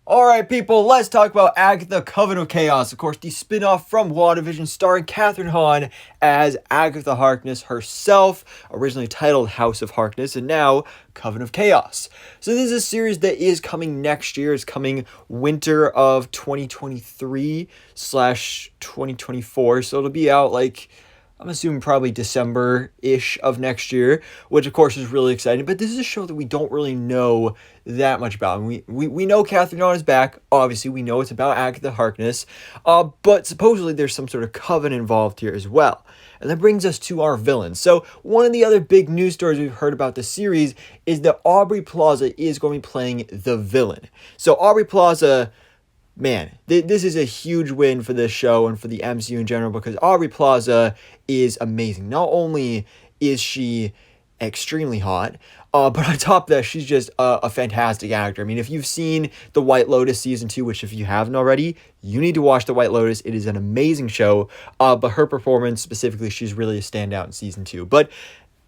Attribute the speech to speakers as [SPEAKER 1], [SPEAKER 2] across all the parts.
[SPEAKER 1] Alright, people, let's talk about Agatha, Coven of Chaos. Of course, the spin-off from WandaVision starring Katherine Hahn as Agatha Harkness herself, originally titled House of Harkness, and now Coven of Chaos. So this is a series that is coming next year. It's coming winter of 2023/2024, so it'll be out I'm assuming probably December-ish of next year, which of course is really exciting. But this is a show that we don't really know that much about. And we know Katherine Hahn is back. Obviously, we know it's about Agatha Harkness. But supposedly there's some sort of coven involved here as well. And that brings us to our villains. So one of the other big news stories we've heard about this series is that Aubrey Plaza is going to be playing the villain. So Aubrey Plaza... Man, this is a huge win for this show and for the MCU in general because Aubrey Plaza is amazing. Not only is she extremely hot, but on top of that, she's just a fantastic actor. I mean, if you've seen The White Lotus Season 2, which if you haven't already, you need to watch The White Lotus. It is an amazing show, but her performance specifically, she's really a standout in Season 2. But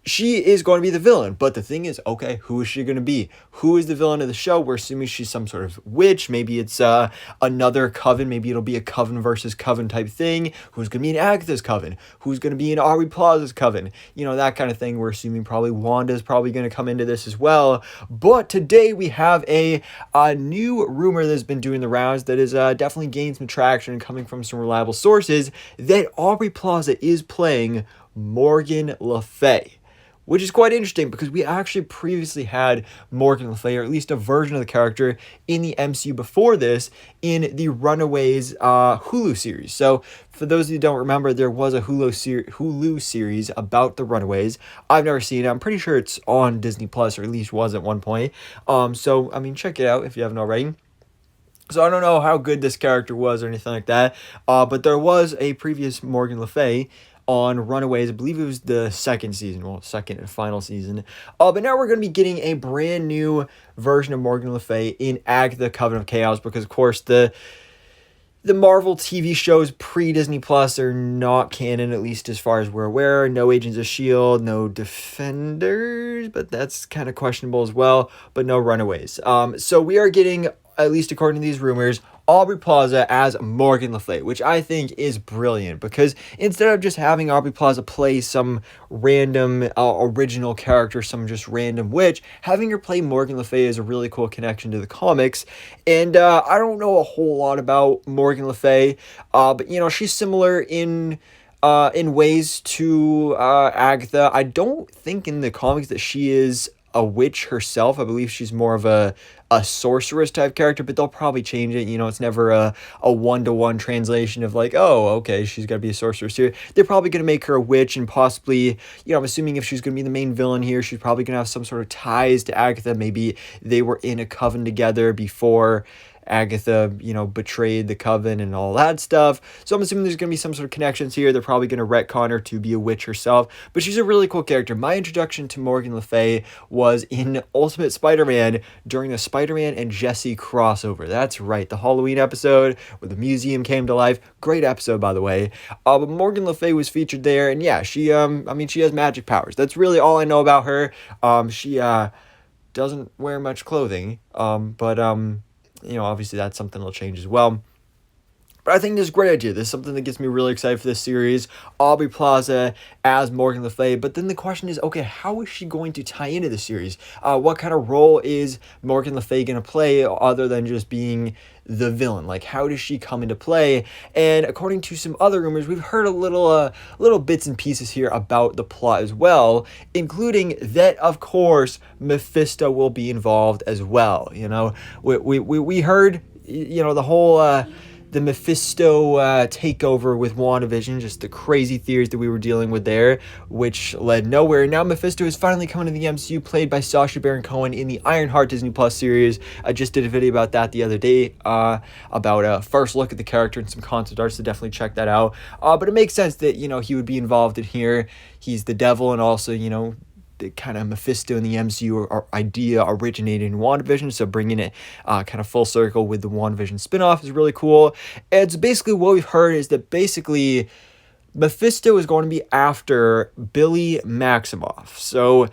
[SPEAKER 1] she is going to be the villain, but the thing is, okay, who is she going to be? Who is the villain of the show? We're assuming she's some sort of witch. Maybe it's another coven. Maybe it'll be a coven versus coven type thing. Who's going to be in Agatha's coven? Who's going to be in Aubrey Plaza's coven? You know, that kind of thing. We're assuming probably Wanda's probably going to come into this as well. But today we have a new rumor that's been doing the rounds that is definitely gained some traction and coming from some reliable sources that Aubrey Plaza is playing Morgan Le Fay. Which is quite interesting because we actually previously had Morgan Le Fay, or at least a version of the character, in the MCU before this in the Runaways Hulu series. So for those of you who don't remember, there was a Hulu series about the Runaways. I've never seen it. I'm pretty sure it's on Disney Plus, or at least was at one point. So, I mean, check it out if you haven't already. So I don't know how good this character was or anything like that, but there was a previous Morgan Le Fay on Runaways. I believe it was the second and final season. But now we're going to be getting a brand new version of Morgan Le Fay in Agatha, Coven of Chaos, because of course the Marvel TV shows pre-Disney Plus are not canon, at least as far as we're aware. No Agents of S.H.I.E.L.D., no Defenders, but that's kind of questionable as well, but no Runaways. So we are getting, at least according to these rumors, Aubrey Plaza as Morgan Le Fay, which I think is brilliant because instead of just having Aubrey Plaza play some random original character, some just random witch, having her play Morgan Le Fay is a really cool connection to the comics. And I don't know a whole lot about Morgan Le Fay, but you know, she's similar in ways to Agatha. I don't think in the comics that she is a witch herself. I believe she's more of a sorceress type character, but they'll probably change it. You know, it's never a one-to-one translation of like, oh, okay, she's got to be a sorceress here. They're probably going to make her a witch and possibly, you know, I'm assuming if she's going to be the main villain here, she's probably going to have some sort of ties to Agatha. Maybe they were in a coven together before Agatha, you know, betrayed the coven and all that stuff. So I'm assuming there's going to be some sort of connections here. They're probably going to retcon her to be a witch herself. But she's a really cool character. My introduction to Morgan Le Fay was in Ultimate Spider-Man during the Spider-Man and Jesse crossover. That's right, the Halloween episode where the museum came to life. Great episode, by the way. But Morgan Le Fay was featured there. And yeah, she has magic powers. That's really all I know about her. She doesn't wear much clothing. You know, obviously that's something that'll change as well. But I think this is a great idea. This is something that gets me really excited for this series. Aubrey Plaza as Morgan Le Fay. But then the question is, okay, how is she going to tie into the series? What kind of role is Morgan Le Fay going to play other than just being the villain? Like, how does she come into play? And according to some other rumors, we've heard a little bits and pieces here about the plot as well, including that, of course, Mephisto will be involved as well. You know, we heard, you know, the whole the Mephisto takeover with WandaVision, just the crazy theories that we were dealing with there, which led nowhere. Now Mephisto is finally coming to the MCU, played by Sacha Baron Cohen in the Ironheart Disney Plus series. I just did a video about that the other day, about a first look at the character and some concept art, so definitely check that out. But it makes sense that, you know, he would be involved in here. He's the devil, and also, you know, the kind of Mephisto in the MCU idea originated in WandaVision, so bringing it kind of full circle with the WandaVision spinoff is really cool. And so basically what we've heard is that basically Mephisto is going to be after Billy Maximoff. So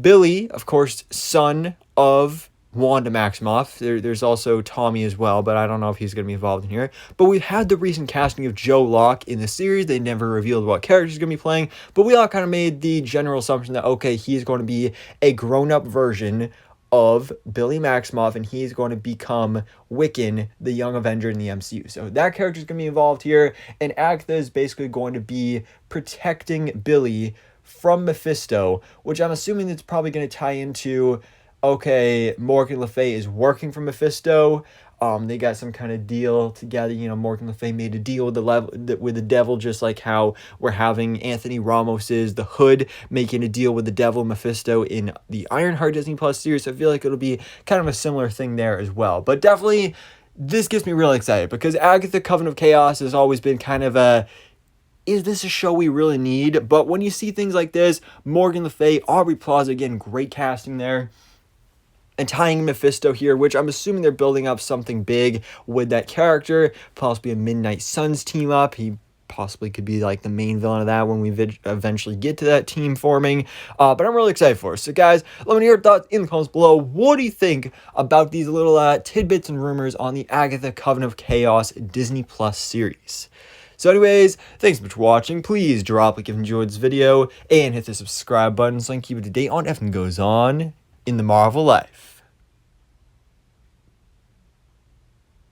[SPEAKER 1] Billy, of course, son of Wanda Maximoff. There's also Tommy as well, but I don't know if he's going to be involved in here. But we've had the recent casting of Joe Locke in the series. They never revealed what character he's going to be playing, but we all kind of made the general assumption that, okay, he's going to be a grown-up version of Billy Maximoff, and he's going to become Wiccan, the young Avenger in the MCU. So that character is going to be involved here, and Agatha is basically going to be protecting Billy from Mephisto, which I'm assuming that's probably going to tie into, okay, Morgan Le Fay is working for Mephisto. They got some kind of deal together. You know, Morgan Le Fay made a deal with the devil, just like how we're having Anthony Ramos's The Hood making a deal with the devil, Mephisto, in the Ironheart Disney Plus series. So I feel like it'll be kind of a similar thing there as well. But definitely, this gets me really excited because Agatha Coven of Chaos has always been kind of a, is this a show we really need? But when you see things like this, Morgan Le Fay, Aubrey Plaza, again, great casting there. And tying Mephisto here, which I'm assuming they're building up something big with that character, possibly a Midnight Suns team up. He possibly could be like the main villain of that when we eventually get to that team forming. But I'm really excited for it. So guys, let me know your thoughts in the comments below. What do you think about these little tidbits and rumors on the Agatha Coven of Chaos Disney Plus series? So anyways, thanks so much for watching. Please drop a like if you enjoyed this video and hit the subscribe button so I can keep you up to date on everything goes on in the Marvel life.